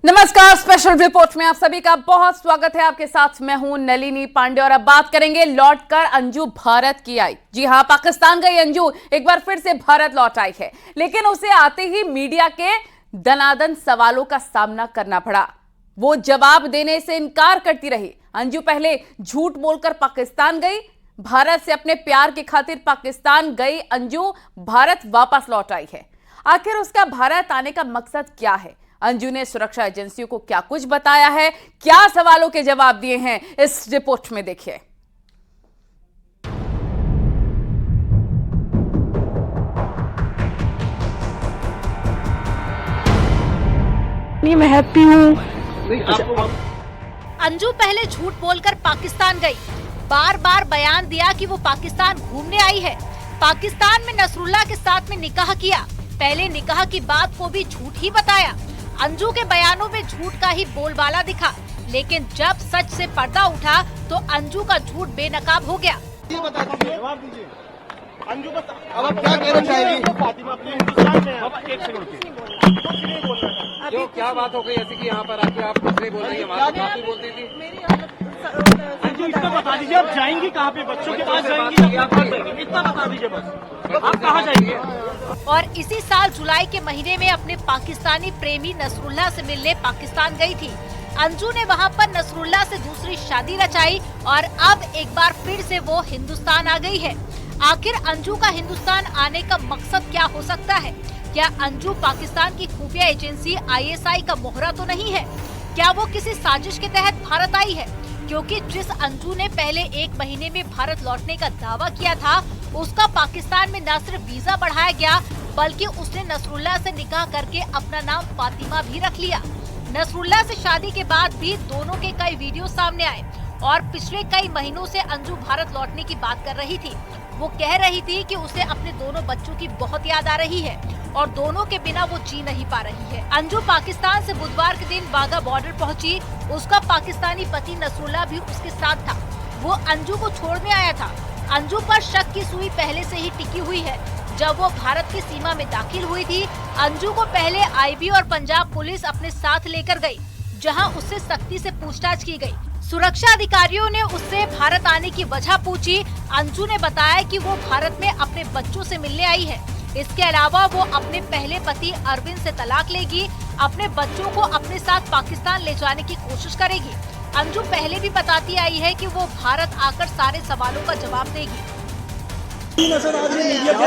नमस्कार, special report में आप सभी का बहुत स्वागत है। आपके साथ मैं हूं नलिनी पांडे और अब बात करेंगे लौटकर अंजू भारत की आई। जी हां, पाकिस्तान गई अंजू एक बार फिर से भारत लौट आई है, लेकिन उसे आते ही मीडिया के दनादन सवालों का सामना करना पड़ा। वो जवाब देने से इनकार करती रही। अंजू पहले झूठ बोलकर पाकिस्तान गई, भारत से अपने प्यार की खातिर पाकिस्तान गई अंजू भारत वापस लौट आई है। आखिर उसका भारत आने का मकसद क्या है? अंजू ने सुरक्षा एजेंसियों को क्या कुछ बताया है, क्या सवालों के जवाब दिए हैं, इस रिपोर्ट में देखिए। मैं हैप्पी हूँ। अंजू पहले झूठ बोलकर पाकिस्तान गई, बार बार बयान दिया कि वो पाकिस्तान घूमने आई है। पाकिस्तान में नसरुल्लाह के साथ में निकाह किया। पहले निकाह की बात को भी झूठ ही बताया। अंजू के बयानों में झूठ का ही बोलबाला दिखा, लेकिन जब सच से पर्दा उठा तो अंजू का झूठ बेनकाब हो गया। अंजू अब आप क्या कहना चाहेंगी? फातिमा अपने हिंदुस्तान में अब एक सेकंड क्यों क्या बात हो गई ऐसी कि यहाँ पर आके आप कुछ नहीं बोल रही है? बात बोलती थी। अंजू इसका बता दीजिए, आप जाएंगी कहाँ पे? बच्चों के पास जाएंगी, इतना बता दीजिए बस, आप कहाँ जाएंगे? और इसी साल जुलाई के महीने में अपने पाकिस्तानी प्रेमी नसरुल्लाह से मिलने पाकिस्तान गई थी। अंजू ने वहां पर नसरुल्लाह से दूसरी शादी रचाई और अब एक बार फिर से वो हिंदुस्तान आ गई है। आखिर अंजू का हिंदुस्तान आने का मकसद क्या हो सकता है? क्या अंजू पाकिस्तान की खुफिया एजेंसी ISI का मोहरा तो नहीं है? क्या वो किसी साजिश के तहत भारत आई है? क्योंकि जिस अंजू ने पहले एक महीने में भारत लौटने का दावा किया था, उसका पाकिस्तान में न सिर्फ वीजा बढ़ाया गया, बल्कि उसने नसरुल्लाह से निकाह करके अपना नाम फातिमा भी रख लिया। नसरुल्लाह से शादी के बाद भी दोनों के कई वीडियो सामने आए और पिछले कई महीनों से अंजू भारत लौटने की बात कर रही थी। वो कह रही थी कि उसे अपने दोनों बच्चों की बहुत याद आ रही है और दोनों के बिना वो जी नहीं पा रही है। अंजू पाकिस्तान से बुधवार के दिन वाघा बॉर्डर पहुंची। उसका पाकिस्तानी पति नसरुल्लाह भी उसके साथ था। वो अंजू को छोड़ने आया था। अंजू पर शक की सुई पहले से ही टिकी हुई है। जब वो भारत की सीमा में दाखिल हुई थी, अंजू को पहले IB और पंजाब पुलिस अपने साथ लेकर गई, जहां उससे सख्ती से पूछताछ की गई। सुरक्षा अधिकारियों ने उससे भारत आने की वजह पूछी। अंजू ने बताया कि वो भारत में अपने बच्चों से मिलने आई है। इसके अलावा वो अपने पहले पति अरविंद से तलाक लेगी, अपने बच्चों को अपने साथ पाकिस्तान ले जाने की कोशिश करेगी। अंजू पहले भी बताती आई है कि वो भारत आकर सारे सवालों का जवाब देगी। नजर आ रही है मीडिया के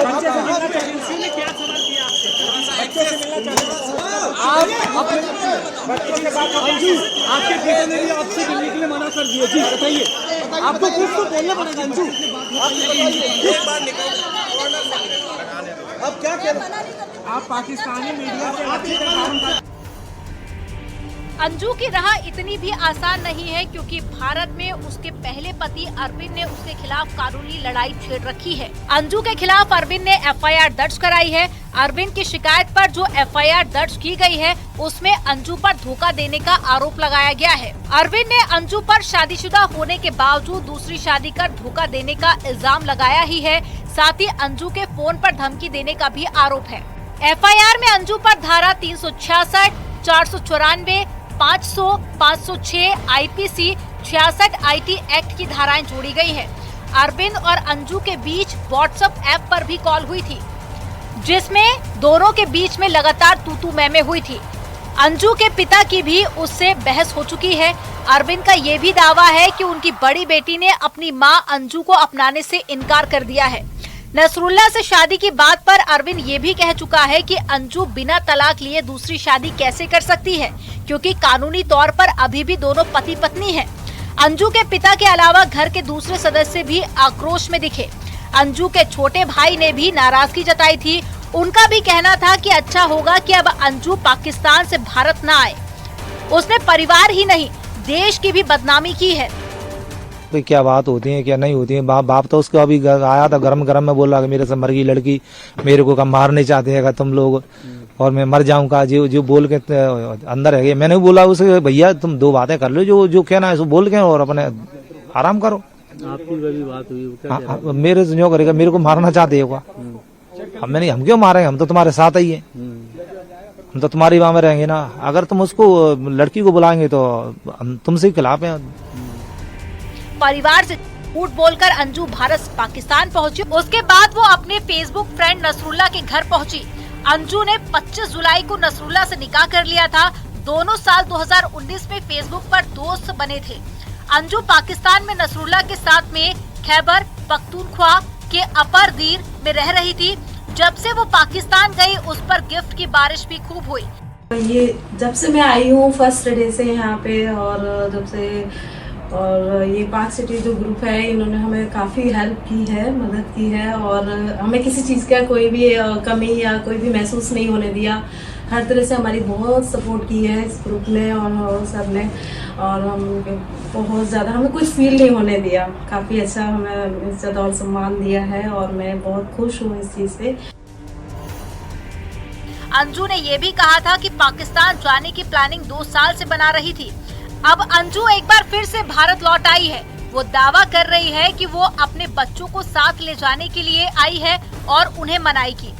ने क्या सवाल किया आपसे? बच्चों से मिलना चाहते हैं आप? अपने बच्चों के साथ अंजू आपके बेटे ने भी आपसे मिलने के लिए मना कर दिया। जी बताइए, आपको कुछ तो बोलना पड़ेगा अंजू। एक बार निकल, अब क्या कह रहे हैं आप? पाकिस्तानी मीडिया से अंजू की राह इतनी भी आसान नहीं है, क्योंकि भारत में उसके पहले पति अरविंद ने उसके खिलाफ कानूनी लड़ाई छेड़ रखी है। अंजू के खिलाफ अरविंद ने FIR दर्ज कराई है। अरविंद की शिकायत पर जो FIR दर्ज की गई है, उसमें अंजू पर धोखा देने का आरोप लगाया गया है। अरविंद ने अंजू पर शादीशुदा होने के बावजूद दूसरी शादी कर धोखा देने का इल्जाम लगाया ही है। साथ ही अंजू के फोन पर धमकी देने का भी आरोप है। FIR में अंजू पर धारा 366, 494, 500, 506, IPC 66 IT एक्ट की धाराएं जोड़ी गई है। अरविंद और अंजू के बीच WhatsApp ऐप पर भी कॉल हुई थी, जिसमें दोनों के बीच में लगातार तू मैं हुई थी। अंजू के पिता की भी उससे बहस हो चुकी है। अरविंद का ये भी दावा है कि उनकी बड़ी बेटी ने अपनी मां अंजू को अपनाने से इनकार कर दिया है। नसरुल्लाह से शादी की बात पर अरविंद ये भी कह चुका है कि अंजू बिना तलाक लिए दूसरी शादी कैसे कर सकती है, क्योंकि कानूनी तौर पर अभी भी दोनों पति पत्नी हैं। अंजू के पिता के अलावा घर के दूसरे सदस्य भी आक्रोश में दिखे। अंजू के छोटे भाई ने भी नाराजगी जताई थी। उनका भी कहना था कि अच्छा होगा कि अब अंजू पाकिस्तान से भारत न आए। उसने परिवार ही नहीं, देश की भी बदनामी की है। तो क्या बात होती है क्या नहीं होती है? बाप तो उसको अभी आया था गरम में, बोला कि मेरे से मर गई लड़की, मेरे को कम मारने चाहते हैं तुम लोग और मैं मर जाऊंगा। जो बोल के अंदर है। मैंने बोला उसे, भैया तुम दो बातें कर लो, जो कहना है सो बोल के और अपने आराम करो। आपकी बड़ी बात हुई मेरे से जो करेगा, मेरे को मारना चाहते होगा। अब मैंने, हम क्यों मारेंगे, हम तो तुम्हारे साथ ही है हम तो तुम्हारी बाह में रहेंगे ना। अगर तुम उसको लड़की को बुलाएंगे तो हम तुमसे खिलाफ हैं। परिवार से झूठ बोलकर अंजू भारत पाकिस्तान पहुंची। उसके बाद वो अपने फेसबुक फ्रेंड नसरुल्ला के घर पहुंची। अंजू ने 25 जुलाई को नसरुल्ला से निकाह कर लिया था। दोनों साल 2019 में फेसबुक पर दोस्त बने थे। अंजू पाकिस्तान में नसरुल्ला के साथ में खैबर पख्तूनख्वा के अपर दीर में रह रही थी। जब से वो पाकिस्तान गई उस पर गिफ्ट की बारिश भी खूब हुई। ये जब से मैं आई हूँ फर्स्ट डे से यहाँ पे, और जब से ये पाक सिटी जो ग्रुप है इन्होंने हमें काफ़ी हेल्प की है, मदद की है, और हमें किसी चीज़ का कोई भी कमी या कोई भी महसूस नहीं होने दिया। हर तरह से हमारी बहुत सपोर्ट की है इस ग्रुप ने और सब ने, और हम बहुत ज़्यादा हमें कुछ फील नहीं होने दिया। काफ़ी अच्छा हमें इज्जत और सम्मान दिया है और मैं बहुत खुश हूँ इस चीज़ से। अंजू ने ये भी कहा था कि पाकिस्तान जाने की प्लानिंग 2 साल से बना रही थी। अब अंजू एक बार फिर से भारत लौट आई है। वो दावा कर रही है कि वो अपने बच्चों को साथ ले जाने के लिए आई है और उन्हें मनाएगी।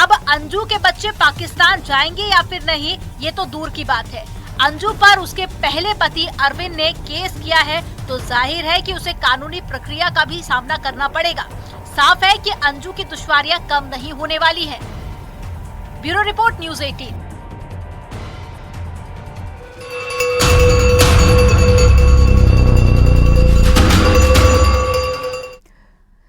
अब अंजू के बच्चे पाकिस्तान जाएंगे या फिर नहीं, ये तो दूर की बात है। अंजू पर उसके पहले पति अरविंद ने केस किया है, तो जाहिर है कि उसे कानूनी प्रक्रिया का भी सामना करना पड़ेगा। साफ है कि अंजू की दुश्वारियां कम नहीं होने वाली है। Bureau report, news 18।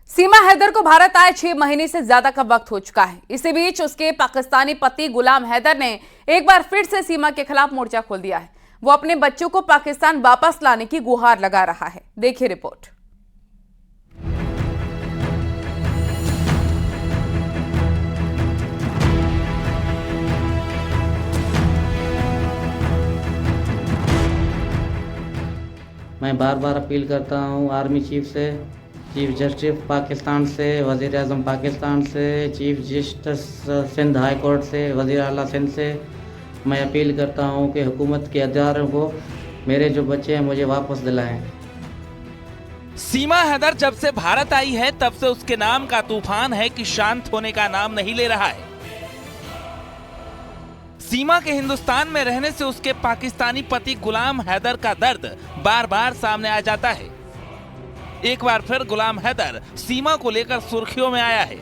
सीमा हैदर को भारत आए 6 महीने से ज्यादा का वक्त हो चुका है। इसी बीच उसके पाकिस्तानी पति गुलाम हैदर ने एक बार फिर से सीमा के खिलाफ मोर्चा खोल दिया है। वो अपने बच्चों को पाकिस्तान वापस लाने की गुहार लगा रहा है। देखिए रिपोर्ट। मैं बार बार अपील करता हूँ आर्मी चीफ से, चीफ जस्टिस पाकिस्तान से, वज़ीर आज़म पाकिस्तान से, chief justice Sindh high court से, वज़ीर आला सिंध से। मैं अपील करता हूँ कि हुकूमत के अदारों को मेरे जो बच्चे हैं मुझे वापस दिलाएं। सीमा हैदर जब से भारत आई है तब से उसके नाम का तूफान है कि शांत होने का नाम नहीं ले रहा है। सीमा के हिंदुस्तान में रहने से उसके पाकिस्तानी पति गुलाम हैदर का दर्द बार बार सामने आ जाता है। एक बार फिर गुलाम हैदर सीमा को लेकर सुर्खियों में आया है।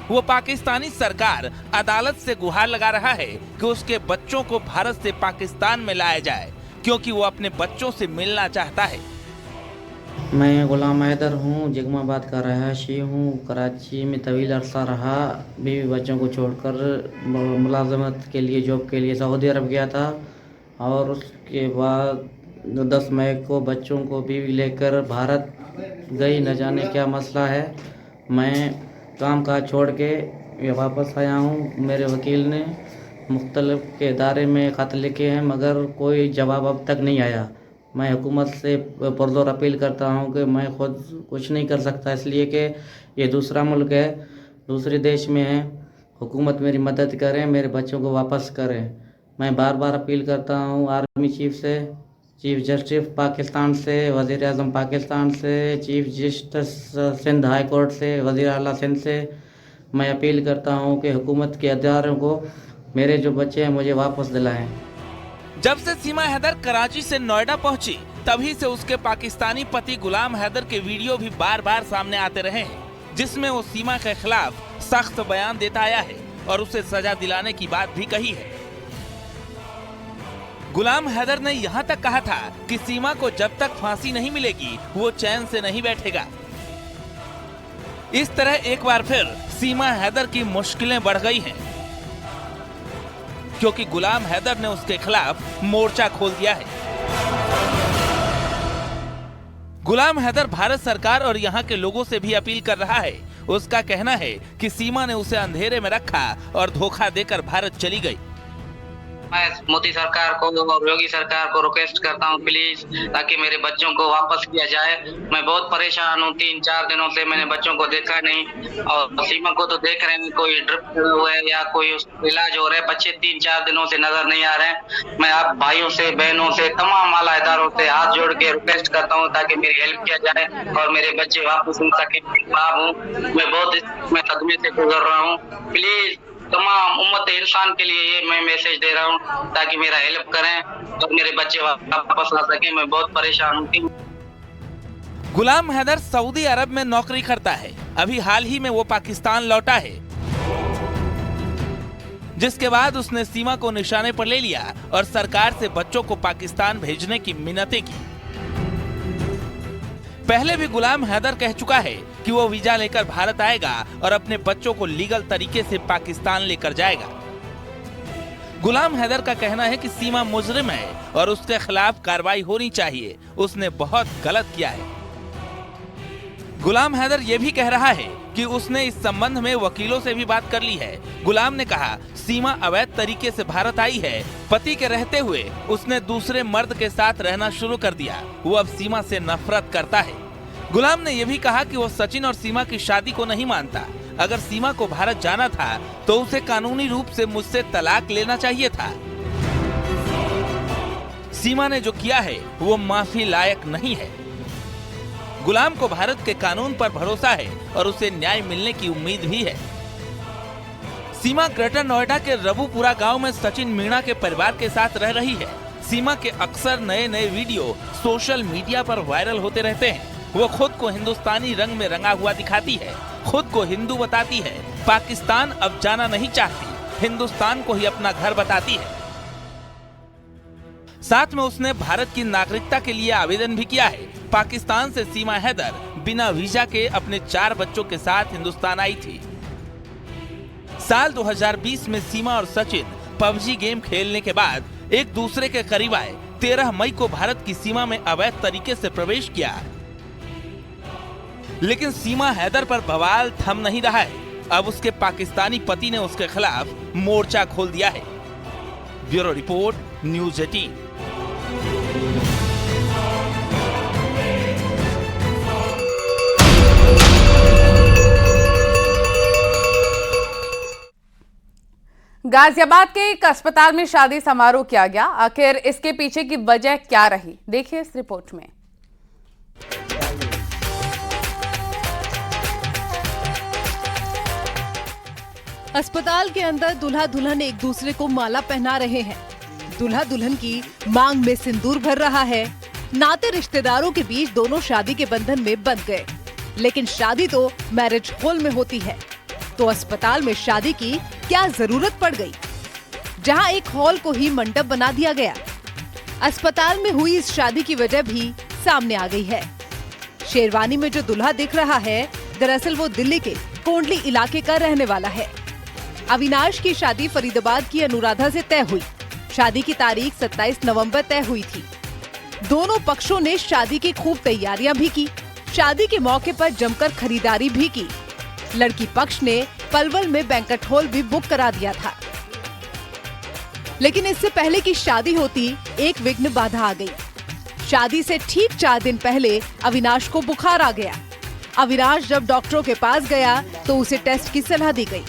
वो पाकिस्तानी सरकार अदालत से गुहार लगा रहा है कि उसके बच्चों को भारत से पाकिस्तान में लाया जाए, क्योंकि वो अपने बच्चों से मिलना चाहता है। मैं गुलाम हैदर हूँ, जगमाबाद का रहायशी हूँ। कराची में तवील अरसा रहा। बीवी बच्चों को छोड़कर मुलाजमत के लिए, जॉब के लिए सऊदी अरब गया था, और उसके बाद 10 मई को बच्चों को बीवी लेकर भारत गई। न जाने क्या मसला है। मैं काम काज छोड़ के वापस आया हूँ। मेरे वकील ने मुख्तलिफ के इदारे में ख़त लिखे हैं, मगर कोई जवाब अब तक नहीं आया। मैं हुकूमत से पुरज़ोर अपील करता हूँ कि मैं खुद कुछ नहीं कर सकता, इसलिए कि ये दूसरा मुल्क है, दूसरे देश में है। हुकूमत मेरी मदद करें, मेरे बच्चों को वापस करें। मैं बार बार अपील करता हूँ आर्मी चीफ से, चीफ जस्टिस पाकिस्तान से, वज़ीर आज़म पाकिस्तान से, chief justice Sindh high court से, वज़ीर आला सिंध से। मैं अपील करता हूँ कि हुकूमत के अदारों को मेरे जो बच्चे हैं मुझे वापस दिलाएं। जब से सीमा हैदर कराची से नोएडा पहुंची, तभी से उसके पाकिस्तानी पति गुलाम हैदर के वीडियो भी बार बार सामने आते रहे हैं, जिसमें वो सीमा के खिलाफ सख्त बयान देता आया है और उसे सजा दिलाने की बात भी कही है। गुलाम हैदर ने यहाँ तक कहा था कि सीमा को जब तक फांसी नहीं मिलेगी वो चैन से नहीं बैठेगा। इस तरह एक बार फिर सीमा हैदर की मुश्किलें बढ़ गई हैं, क्योंकि गुलाम हैदर ने उसके खिलाफ मोर्चा खोल दिया है। गुलाम हैदर भारत सरकार और यहाँ के लोगों से भी अपील कर रहा है। उसका कहना है कि सीमा ने उसे अंधेरे में रखा और धोखा देकर भारत चली गई। मैं मोदी सरकार को और योगी सरकार को रिक्वेस्ट करता हूं प्लीज, ताकि मेरे बच्चों को वापस किया जाए। मैं बहुत परेशान हूं, 3-4 दिनों से मैंने बच्चों को देखा नहीं, और सीमा को तो देख रहे हैं, कोई ड्रिप हुआ है या कोई इलाज हो रहा है, बच्चे 3-4 दिनों से नजर नहीं आ रहे हैं। मैं आप भाइयों से, बहनों से, तमाम आला इदारों से हाथ जोड़ के रिक्वेस्ट करता हूँ ताकि मेरी हेल्प किया जाए और मेरे बच्चे वापस मिल सके। मैं बहुत इसमें सदमे से गुजर रहा हूँ। प्लीज तमाम उम्मत इंसान के लिए ये मैं मैसेज दे रहा हूँ ताकि मेरा हेल्प करें और मेरे बच्चे वापस आ सके। मैं बहुत परेशान हूँ। गुलाम हैदर सऊदी अरब में नौकरी करता है। अभी हाल ही में वो पाकिस्तान लौटा है, जिसके बाद उसने सीमा को निशाने पर ले लिया और सरकार से बच्चों को पाकिस्तान भेजने की मिन्नतें की। पहले भी गुलाम हैदर कह चुका है कि वो वीजा लेकर भारत आएगा और अपने बच्चों को लीगल तरीके से पाकिस्तान लेकर जाएगा। गुलाम हैदर का कहना है कि सीमा मुजरिम है और उसके खिलाफ कार्रवाई होनी चाहिए। उसने बहुत गलत किया है। गुलाम हैदर ये भी कह रहा है कि उसने इस संबंध में वकीलों से भी बात कर ली है। गुलाम ने कहा, सीमा अवैध तरीके से भारत आई है। पति के रहते हुए उसने दूसरे मर्द के साथ रहना शुरू कर दिया। वो अब सीमा से नफरत करता है। गुलाम ने यह भी कहा कि वो सचिन और सीमा की शादी को नहीं मानता। अगर सीमा को भारत जाना था तो उसे कानूनी रूप से मुझसे तलाक लेना चाहिए था। सीमा ने जो किया है वो माफी लायक नहीं है। गुलाम को भारत के कानून पर भरोसा है और उसे न्याय मिलने की उम्मीद भी है। सीमा ग्रेटर नोएडा के रबुपुरा गांव में सचिन मीणा के परिवार के साथ रह रही है। सीमा के अक्सर नए नए वीडियो सोशल मीडिया पर वायरल होते रहते हैं। वो खुद को हिंदुस्तानी रंग में रंगा हुआ दिखाती है, खुद को हिंदू बताती है, पाकिस्तान अब जाना नहीं चाहती, हिंदुस्तान को ही अपना घर बताती है। साथ में उसने भारत की नागरिकता के लिए आवेदन भी किया है। पाकिस्तान से सीमा हैदर बिना वीजा के अपने 4 बच्चों के साथ हिंदुस्तान आई थी। साल 2020 में सीमा और सचिन पबजी गेम खेलने के बाद एक दूसरे के करीब आए। 13 मई को भारत की सीमा में अवैध तरीके से प्रवेश किया, लेकिन सीमा हैदर पर बवाल थम नहीं रहा है। अब उसके पाकिस्तानी पति ने उसके खिलाफ मोर्चा खोल दिया है। Bureau report, news 18। गाजियाबाद के एक अस्पताल में शादी समारोह किया गया। आखिर इसके पीछे की वजह क्या रही, देखिए इस रिपोर्ट में। अस्पताल के अंदर दूल्हा दुल्हन एक दूसरे को माला पहना रहे हैं। दूल्हा दुल्हन की मांग में सिंदूर भर रहा है। नाते रिश्तेदारों के बीच दोनों शादी के बंधन में बंध गए, लेकिन शादी तो मैरिज हॉल में होती है, तो अस्पताल में शादी की क्या जरूरत पड़ गई, जहां एक हॉल को ही मंडप बना दिया गया। अस्पताल में हुई इस शादी की वजह भी सामने आ गई है। शेरवानी में जो दूल्हा दिख रहा है, दरअसल वो दिल्ली के कोंडली इलाके का रहने वाला है। अविनाश की शादी फरीदाबाद की अनुराधा से तय हुई। शादी की तारीख 27 नवंबर तय हुई थी। दोनों पक्षों ने शादी की खूब तैयारियां भी की। शादी के मौके पर जमकर खरीदारी भी की। लड़की पक्ष ने पलवल में बैंक्वेट हॉल भी बुक करा दिया था, लेकिन इससे पहले कि शादी होती, एक विघ्न बाधा आ गई। शादी से ठीक 4 दिन पहले अविनाश को बुखार आ गया। अविनाश जब डॉक्टरों के पास गया तो उसे टेस्ट की सलाह दी गई,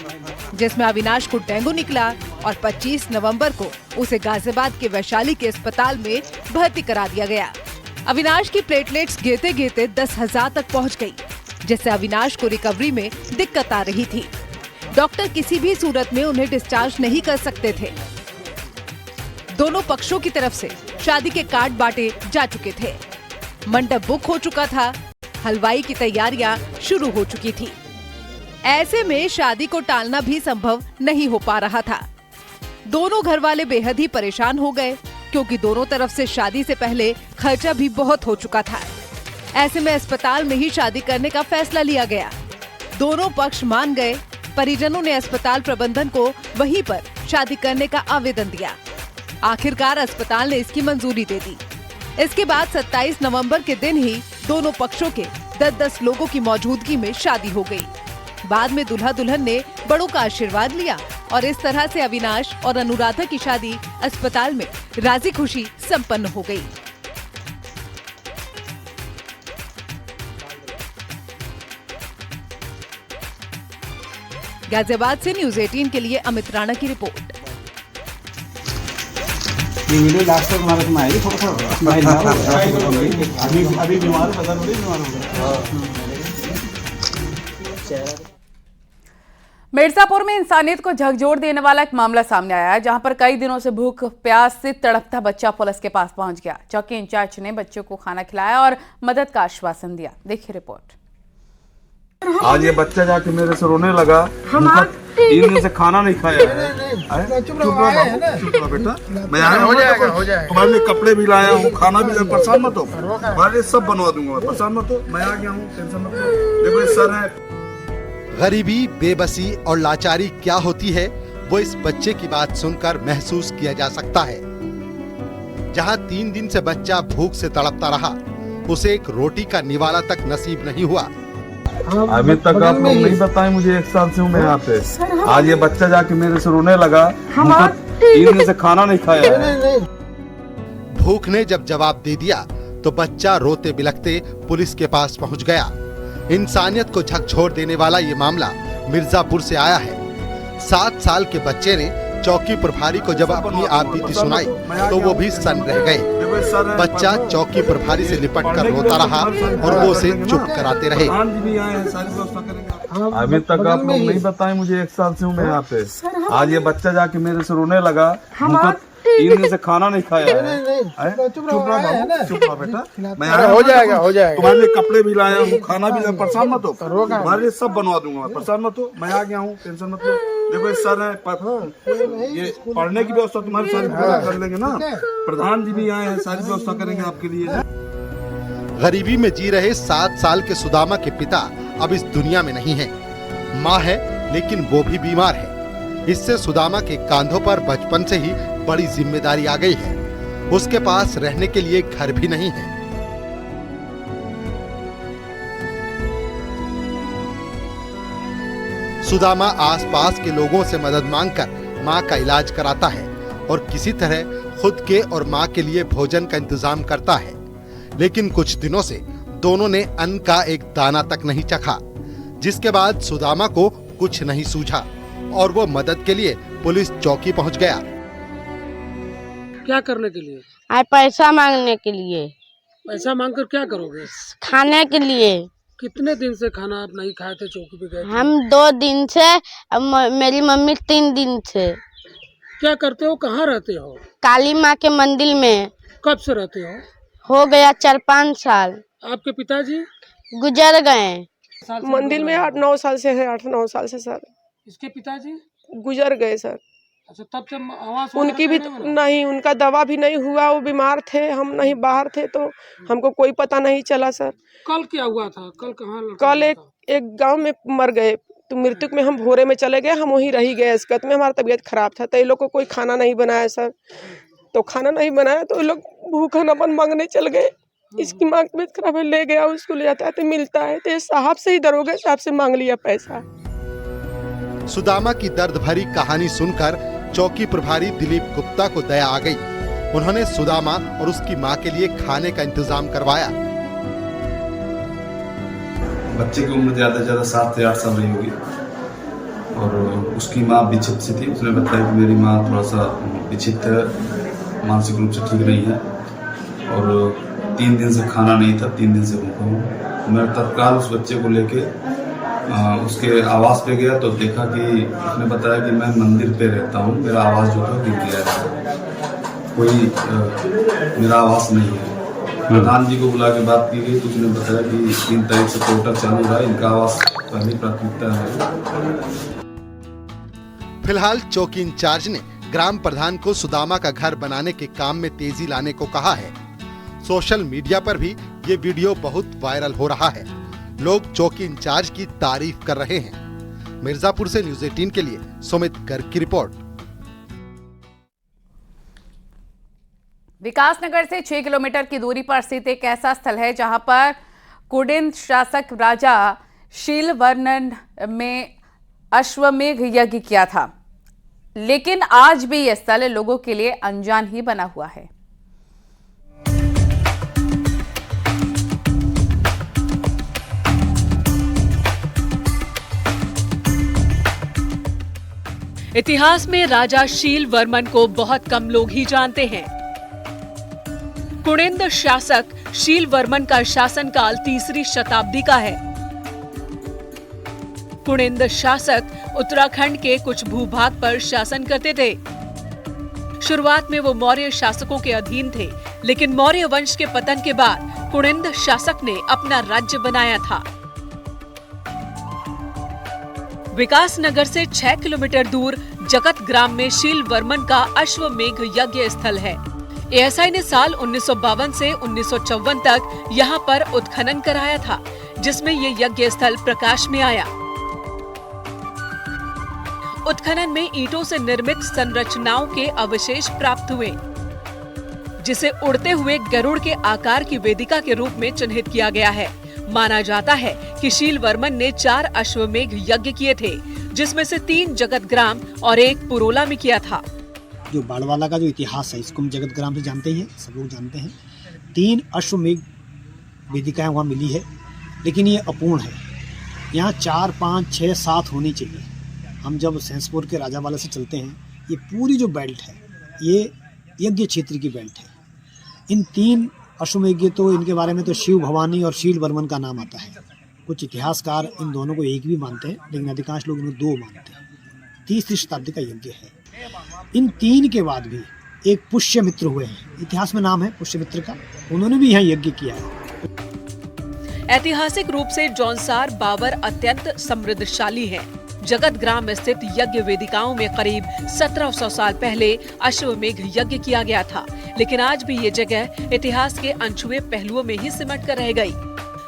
जिसमें अविनाश को डेंगू निकला और 25 नवंबर को उसे गाजियाबाद के वैशाली के अस्पताल में भर्ती करा दिया गया। अविनाश की प्लेटलेट्स गिरते गिरते 10,000 तक पहुंच गई, जिससे अविनाश को रिकवरी में दिक्कत आ रही थी। डॉक्टर किसी भी सूरत में उन्हें डिस्चार्ज नहीं कर सकते थे। दोनों पक्षों की तरफ से शादी के कार्ड बांटे जा चुके थे। मंडप बुक हो चुका था। हलवाई की तैयारियां शुरू हो चुकी थी। ऐसे में शादी को टालना भी संभव नहीं हो पा रहा था। दोनों घर वाले बेहद ही परेशान हो गए, क्योंकि दोनों तरफ से शादी से पहले खर्चा भी बहुत हो चुका था। ऐसे में अस्पताल में ही शादी करने का फैसला लिया गया। दोनों पक्ष मान गए। परिजनों ने अस्पताल प्रबंधन को वहीं पर शादी करने का आवेदन दिया। आखिरकार अस्पताल ने इसकी मंजूरी दे दी। इसके बाद 27 नवंबर के दिन ही दोनों पक्षों के 10-10 लोगों की मौजूदगी में शादी हो गई। बाद में दूल्हा दुल्हन ने बड़ों का आशीर्वाद लिया और इस तरह से अविनाश और अनुराधा की शादी अस्पताल में राजी खुशी संपन्न हो गई। गाजियाबाद से न्यूज़ 18 के लिए अमित राणा की रिपोर्ट। ये वीडियो लास्ट तक हमारे में आएगी, थोड़ा सा स्माइल ना हो। अभी बीमार पता नहीं बीमार हो गया। मिर्जापुर में इंसानियत को झकझोर देने वाला एक मामला सामने आया है, जहां पर कई दिनों से भूख प्यास से तड़पता बच्चा पुलिस के पास पहुंच गया। चौकी इंचार्ज ने बच्चों को खाना खिलाया और मदद का आश्वासन दिया। देखिए रिपोर्ट। आज ये बच्चा जाके मेरे से रोने लगा, 3 दिन से खाना नहीं खाया है। चुप रहो बेटा, मैं आया हूँ, तुम्हारे लिए कपड़े भी लाया हूँ, खाना भी लाया, परेशान मत हो, तुम्हारे लिए सब बनवा दूंगा, परेशान मत हो, मैं आ गया हूँ, टेंशन मत लो। देखो ये सर है। गरीबी, बेबसी और लाचारी क्या होती है वो इस बच्चे की बात सुनकर महसूस किया जा सकता है। जहां 3 दिन से बच्चा भूख से तड़पता रहा, उसे एक रोटी का निवाला तक नसीब नहीं हुआ। अभी तक आप लोग नहीं बताए मुझे, 1 साल से हूँ मैं यहाँ पे। आज ये बच्चा जाके मेरे से रोने लगा, 3 दिन से खाना नहीं खाया है। भूख ने जब जवाब दे दिया तो बच्चा रोते बिलखते पुलिस के पास पहुँच गया। इंसानियत को झकझोर देने वाला ये मामला मिर्जापुर से आया है। 7 साल के बच्चे ने चौकी प्रभारी को जब अपनी आपबीती सुनाई तो वो भी सन्न रह गए। बच्चा चौकी प्रभारी से लिपट कर रोता रहा और वो उसे चुप कराते रहे। अभी तक आप लोग नहीं बताए मुझे, 1 साल से हूँ मैं यहाँ पे। आज ये बच्चा जाके मेरे से रोने लगा, 3 दिन से खाना नहीं खाया है। चुप रहो बेटा, मैं आया हूँ, तुम्हारे लिए कपड़े भी लाया हूँ, खाना भी लाया, परेशान मत हो, तुम्हारे लिए सब बनवा दूंगा, परेशान मत हो, मैं आ गया हूँ, टेंशन मत लो। देखो ये सर है, ये पढ़ने की व्यवस्था तुम्हारी सारी पूरा कर लेंगे ना, प्रधान जी भी आए हैं, सारी व्यवस्था करेंगे आपके लिए। गरीबी में जी रहे 7 साल के सुदामा के पिता अब इस दुनिया में नहीं है। माँ है लेकिन वो भी बीमार है। इससे सुदामा के कांधों पर बचपन से ही बड़ी जिम्मेदारी आ गई है। उसके पास रहने के लिए घर भी नहीं है। सुदामा आसपास के लोगों से मदद मांगकर माँ का इलाज कराता है और किसी तरह खुद के और माँ के लिए भोजन का इंतजाम करता है। लेकिन कुछ दिनों से दोनों ने अन्न का एक दाना तक नहीं चखा, जिसके बाद सुदामा को कुछ नहीं सूझा और वो मदद के लिए पुलिस चौकी पहुंच गया। क्या करने के लिए? आज पैसा मांगने के लिए। पैसा मांगकर क्या करोगे? खाने के लिए। कितने दिन से खाना आप नहीं खाए थे? चौकी पे गए थे? हम 2 दिन से, मेरी मम्मी 3 दिन से। क्या करते हो? कहाँ रहते हो? काली माँ के मंदिर में। कब से रहते हो? हो गया 4-5 साल। आपके पिताजी गुजर गए। मंदिर में 8-9 साल से है, 8-9 साल से सर। इसके पिताजी गुजर गए सर। अच्छा, तब से आवाज उनकी भी नहीं, उनका दवा भी नहीं हुआ, वो बीमार थे, हम नहीं बाहर थे तो हमको कोई पता नहीं चला सर। कल क्या हुआ था? कल कहाँ? कल एक गांव में मर गए, तो मृत्यु में हम भोरे में चले गए, हम वहीं रही गए। इसकत में हमारा तबीयत खराब था तो ये लोग को कोई खाना नहीं बनाया सर। तो खाना नहीं बनाया तो ये लोग भूखा नपन मांगने चल गए। इसकी माँ की तबीयत खराब है, ले गया, उसको ले जाता है तो मिलता है तो साहब से ही दरोगे साहब से मांग लिया पैसा। सुदामा की दर्द भरी कहानी सुनकर चौकी प्रभारी दिलीप गुप्ता को दया आ गई। उन्होंने सुदामा और उसकी मां के लिए खाने का इंतजाम करवाया। बच्चे की उम्र ज्यादा से ज्यादा 7 से 8 साल रही होगी और उसकी मां विक्षिप्त सी थी। उसने बताया कि मेरी मां थोड़ा सा विक्षिप्त है, मानसिक रूप से ठीक नहीं है और 3 दिन से खाना नहीं था, 3 दिन से भूखा हूँ। मैं तत्काल उस बच्चे को लेके उसके आवास पे गया तो देखा कि उसने बताया कि मैं मंदिर पे रहता हूँ, मेरा आवास जो था गिर गया है, कोई मेरा आवास नहीं है। प्रधान जी को बुला के बात की गई तो उसने बताया कि 3 तारीख से पोर्टल चालू रहा, इनका आवास पहली प्राथमिकता है। फिलहाल चौकी इंचार्ज ने ग्राम प्रधान को सुदामा का घर बनाने के काम में तेजी लाने को कहा है। सोशल मीडिया पर भी ये वीडियो बहुत वायरल हो रहा है। लोग चौकी इंचार्ज की तारीफ कर रहे हैं। मिर्जापुर से न्यूज़ 18 के लिए सुमित गर्ग की रिपोर्ट। विकासनगर से 6 किलोमीटर की दूरी पर स्थित एक ऐसा स्थल है जहां पर कुडिन शासक राजा शीलवर्मन में अश्वमेघ यज्ञ किया था, लेकिन आज भी यह स्थल लोगों के लिए अनजान ही बना हुआ है। इतिहास में राजा शीलवर्मन को बहुत कम लोग ही जानते हैं। कुडिन शासक शीलवर्मन का शासनकाल 3री शताब्दी का है। कुडिन शासक उत्तराखंड के कुछ भूभाग पर शासन करते थे। शुरुआत में वो मौर्य शासकों के अधीन थे, लेकिन मौर्य वंश के पतन के बाद कुणिंद शासक ने अपना राज्य बनाया था। विकासनगर से 6 किलोमीटर दूर जगत ग्राम में शीलवर्मन का अश्वमेघ यज्ञ स्थल है। एएसआई ने साल 1952 से 1954 तक यहाँ पर उत्खनन कराया था, जिसमें ये यज्ञ स्थल प्रकाश में आया। उत्खनन में ईंटों से निर्मित संरचनाओं के अवशेष प्राप्त हुए, जिसे उड़ते हुए गरुड़ के आकार की वेदिका के रूप में चिन्हित किया गया है। माना जाता है कि शीलवर्मन ने 4 अश्वमेघ यज्ञ किए थे, जिसमें से 3 जगत ग्राम और 1 पुरोला में किया था। जो बाड़वाला का जो इतिहास है, इसको हम जगत ग्राम से जानते हैं, सब लोग जानते हैं। 3 अश्वमेघ वेदिकाएं वहाँ मिली है, लेकिन ये अपूर्ण है। यहाँ 4, 5, 6, 7 होनी चाहिए। हम जब सेंसपुर के राजावाला से चलते हैं, ये पूरी जो बेल्ट है, ये यज्ञ क्षेत्र की बेल्ट है। इन 3 अश्वमेघ, तो इनके बारे में तो शिव भवानी और शीलवर्मन का नाम आता है। कुछ इतिहासकार इन दोनों को एक भी मानते हैं, लेकिन अधिकांश लोग इन्हें 2 मानते हैं। 30वीं शताब्दी का यज्ञ है। इन 3 के बाद भी एक पुष्यमित्र हुए हैं, इतिहास में नाम है पुष्यमित्र का, उन्होंने भी यहाँ यज्ञ किया है। ऐतिहासिक रूप से जौनसार बावर अत्यंत समृद्धशाली है। जगत ग्राम स्थित यज्ञ वेदिकाओं में करीब 1700 साल पहले अश्वमेघ यज्ञ किया गया था, लेकिन आज भी ये जगह इतिहास के अनछुए पहलुओं में ही सिमट कर रह गई।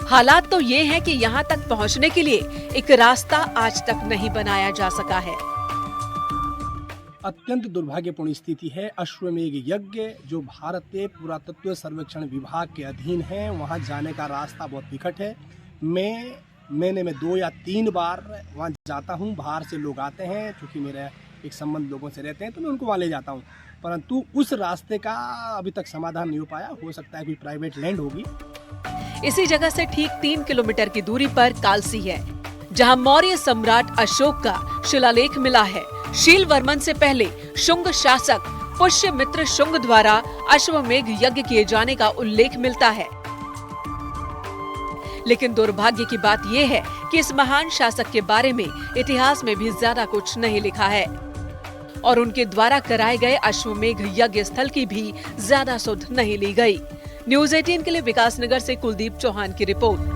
हालात तो ये हैं कि यहाँ तक पहुँचने के लिए एक रास्ता आज तक नहीं बनाया जा सका है। अत्यंत दुर्भाग्यपूर्ण स्थिति है। अश्वमेघ यज्ञ जो भारत के पुरातत्व सर्वेक्षण विभाग के अधीन है, वहाँ जाने का रास्ता बहुत निकट है। महीने में 2 या 3 बार वहाँ जाता हूँ। बाहर से लोग आते हैं, क्योंकि मेरा एक संबंध लोगों से रहते हैं, तो मैं उनको वहाँ ले जाता हूँ। परंतु उस रास्ते का अभी तक समाधान नहीं हो पाया। हो सकता है कोई प्राइवेट लैंड होगी। इसी जगह से ठीक 3 किलोमीटर की दूरी पर कालसी है, जहाँ मौर्य सम्राट अशोक का शिलालेख मिला है। शीलवर्मन से पहले शुंग शासक पुष्यमित्र शुंग द्वारा अश्वमेघ यज्ञ किए जाने का उल्लेख मिलता है। लेकिन दुर्भाग्य की बात यह है कि इस महान शासक के बारे में इतिहास में भी ज्यादा कुछ नहीं लिखा है, और उनके द्वारा कराए गए अश्वमेघ यज्ञ स्थल की भी ज्यादा सुध नहीं ली गई। न्यूज़ 18 के लिए विकासनगर से कुलदीप चौहान की रिपोर्ट।